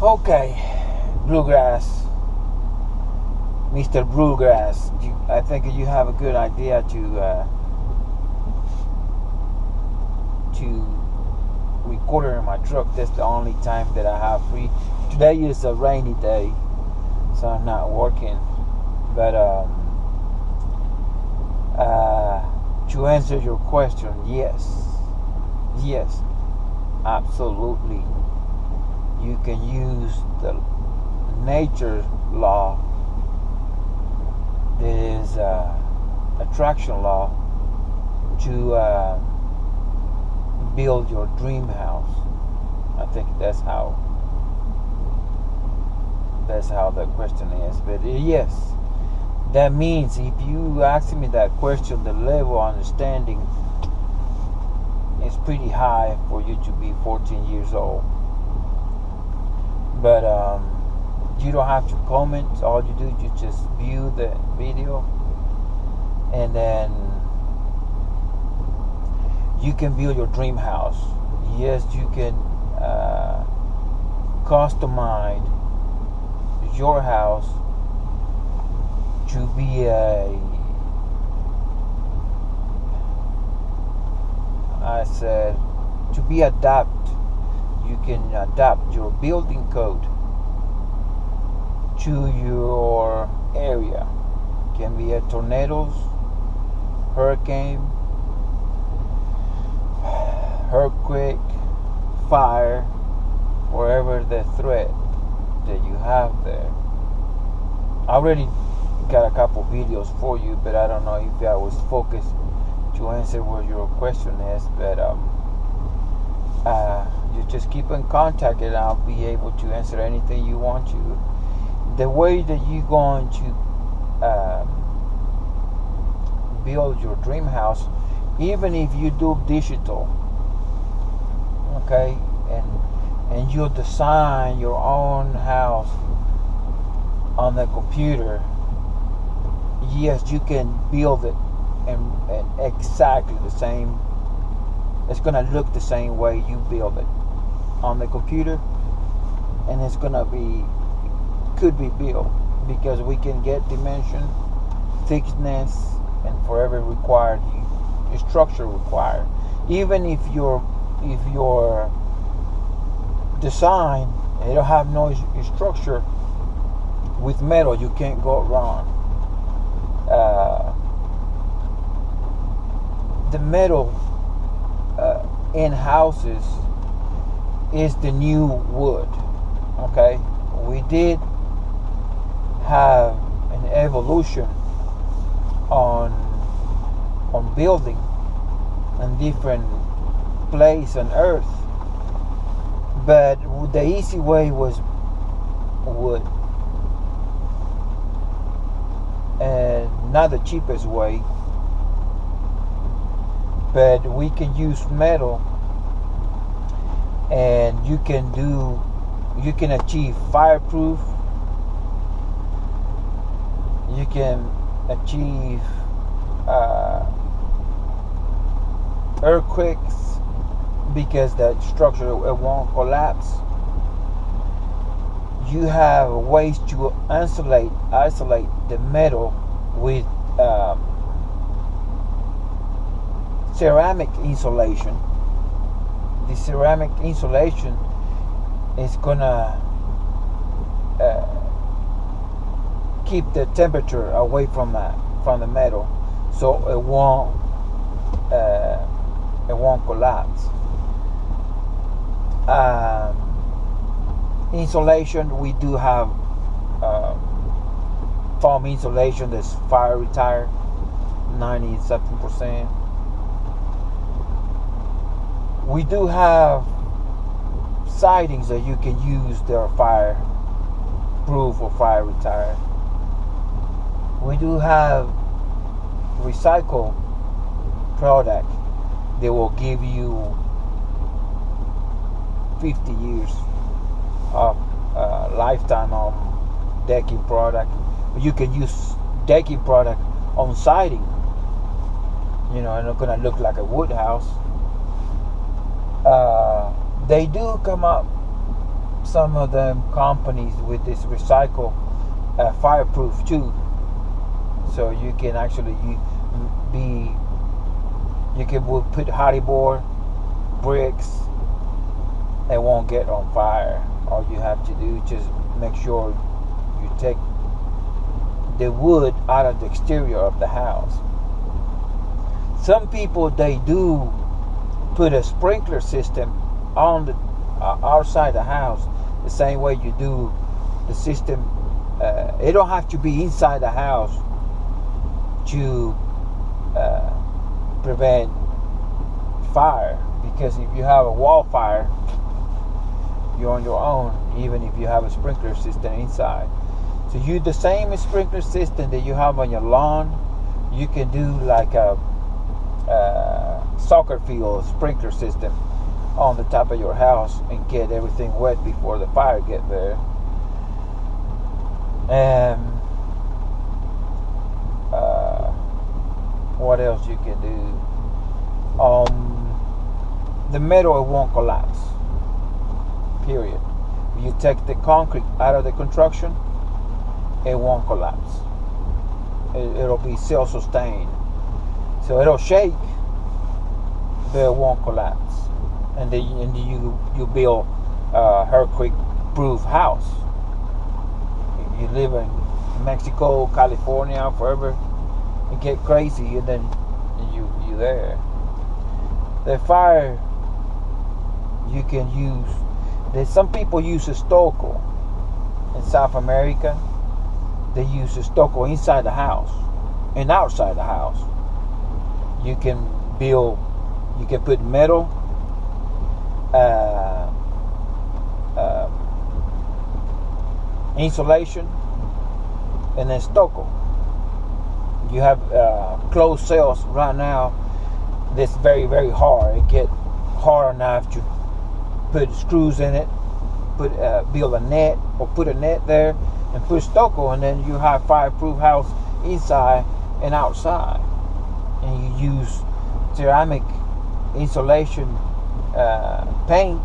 Okay, Bluegrass, Mr. Bluegrass. I think you have a good idea to record it in my truck. That's the only time that I have free. Today is a rainy day, so I'm not working. But to answer your question, yes, absolutely. You can use the nature law, that is attraction law, to build your dream house. I think that's how the question is. But yes, that means if you ask me that question, the level of understanding is pretty high for you to be 14 years old. But you don't have to comment. All you do is you just view the video, and then you can build your dream house. Yes, you can customize your house to be to be adapt. You can adapt your building code to your area. It can be a tornadoes, hurricane, earthquake, fire, wherever the threat that you have there. I already got a couple videos for you, but I don't know if I was focused to answer what your question is. But you just keep in contact, and I'll be able to answer anything you want to. The way that you're going to build your dream house, even if you do digital, okay, and you design your own house on the computer, yes, you can build it and exactly the same. It's gonna look the same way you build it on the computer, and it's gonna could be built, because we can get dimension, thickness, and forever required your structure required. Even if your design, it don't have no structure with metal, you can't go wrong. The metal in houses is the new wood. Okay, we did have an evolution on building in different place on earth, but the easy way was wood, and not the cheapest way. But we can use metal, and you can achieve fireproof. You can achieve earthquakes, because the structure it won't collapse. You have ways to isolate the metal with ceramic insulation. The ceramic insulation is gonna keep the temperature away from the metal, so it won't collapse. Insulation, we do have foam insulation that's fire retardant, 90-something%. We do have sidings that you can use that are fireproof or fire retardant. We do have recycled product that will give you 50 years of lifetime of decking product. You can use decking product on siding. You know, it's not gonna look like a wood house. They do come up some of them companies with this recycle fireproof too, so you can actually put hardy board bricks. It won't get on fire. All you have to do is just make sure you take the wood out of the exterior of the house. Some people, they do put a sprinkler system on the outside the house, the same way you do the system. It don't have to be inside the house to prevent fire, because if you have a wall fire, you're on your own, even if you have a sprinkler system inside. So use the same sprinkler system that you have on your lawn. You can do like a soccer field sprinkler system on the top of your house and get everything wet before the fire get there. And what else you can do? The metal, it won't collapse. Period. If you take the concrete out of the construction, it won't collapse. It'll be self-sustained. So it'll shake, but it won't collapse. And then you build a earthquake-proof house. If you live in Mexico, California, forever, you get crazy, and then you there. The fire you can use. There's some people use a stucco in South America. They use a stucco inside the house and outside the house. You can put metal, insulation, and then stucco. You have closed cells right now that's very, very hard. It get hard enough to put screws in it, build a net, or put a net there and put stucco, and then you have fireproof house inside and outside. And you use ceramic insulation paint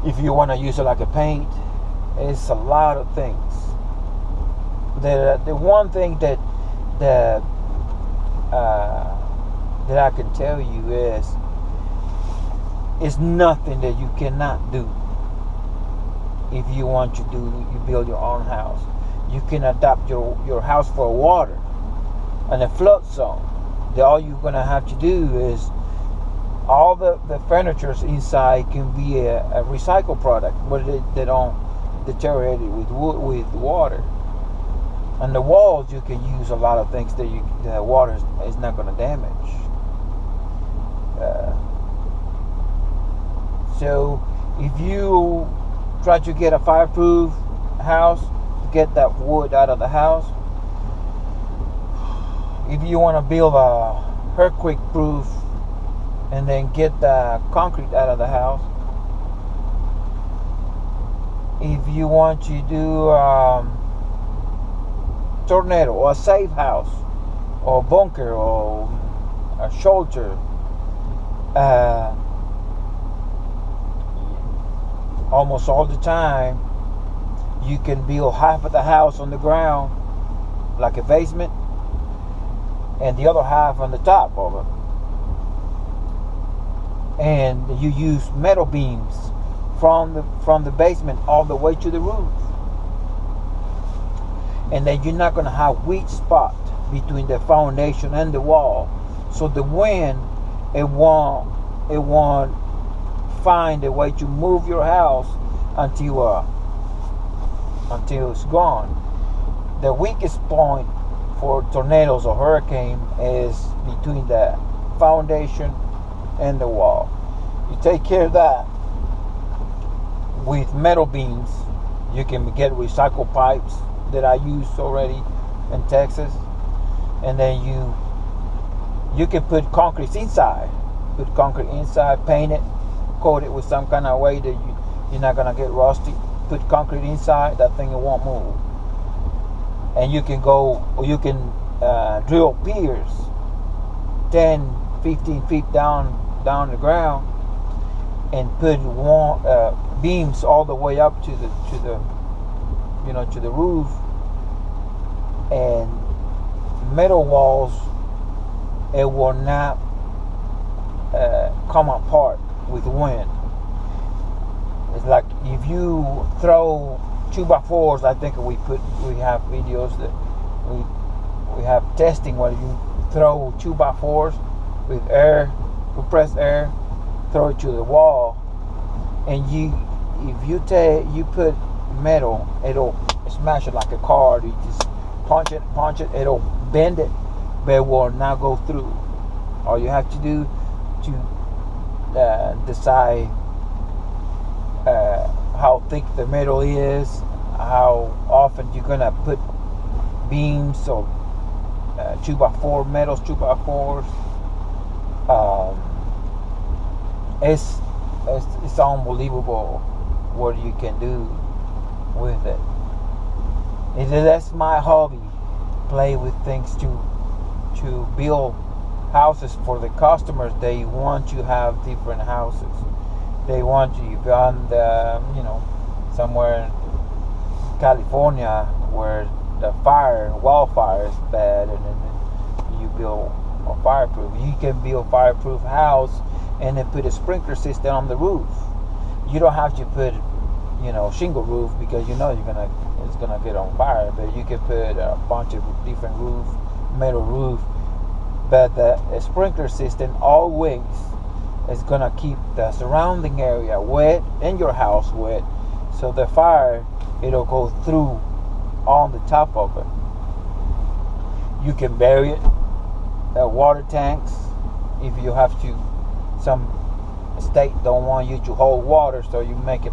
if you want to use it like a paint. It's a lot of things. The one thing that I can tell you is, it's nothing that you cannot do. If you want to you build your own house. You can adapt your house for water and a flood zone. All you're gonna have to do is, all the furniture inside can be a recycled product, but they don't deteriorate it with water. On the walls, you can use a lot of things that the water is not going to damage. So if you try to get a fireproof house, get that wood out of the house. If you want to build a earthquake proof, and then get the concrete out of the house. If you want to do tornado, or a safe house, or a bunker, or a shelter, almost all the time you can build half of the house on the ground, like a basement, and the other half on the top of it. And you use metal beams from the basement all the way to the roof. And then you're not going to have weak spot between the foundation and the wall. So the wind, it won't find a way to move your house until it's gone. The weakest point for tornadoes or hurricane is between the foundation and the wall. You take care of that with metal beams. You can get recycled pipes that I used already in Texas, and then you can put concrete inside. Put concrete inside, paint it, coat it with some kind of way that you're not gonna get rusty. Put concrete inside, that thing, it won't move. And you can drill piers 10, 15 feet down the ground and put beams all the way up to the to the roof, and metal walls, it will not come apart with wind. It's like if you throw 2x4s. I think we have videos that we have testing where you throw 2x4s with air, compressed air, throw it to the wall, and if you put metal, it'll smash it like a car. You just punch it, it'll bend it, but it will not go through. All you have to do to decide how thick the metal is, how often you're gonna put beams or 2x4 metals, 2x4s. It's unbelievable what you can do with it. That's my hobby. Play with things to build houses for the customers. They want to have different houses. They want you on somewhere in California where the wildfire is bad, and then you build a fireproof. You can build a fireproof house and then put a sprinkler system on the roof. You don't have to put shingle roof because it's gonna get on fire, but you can put a bunch of different metal roof. But the sprinkler system always is gonna keep the surrounding area wet and your house wet, so the fire, it'll go through on the top of it. You can bury it, water tanks, if you have to. Some state don't want you to hold water, so you make it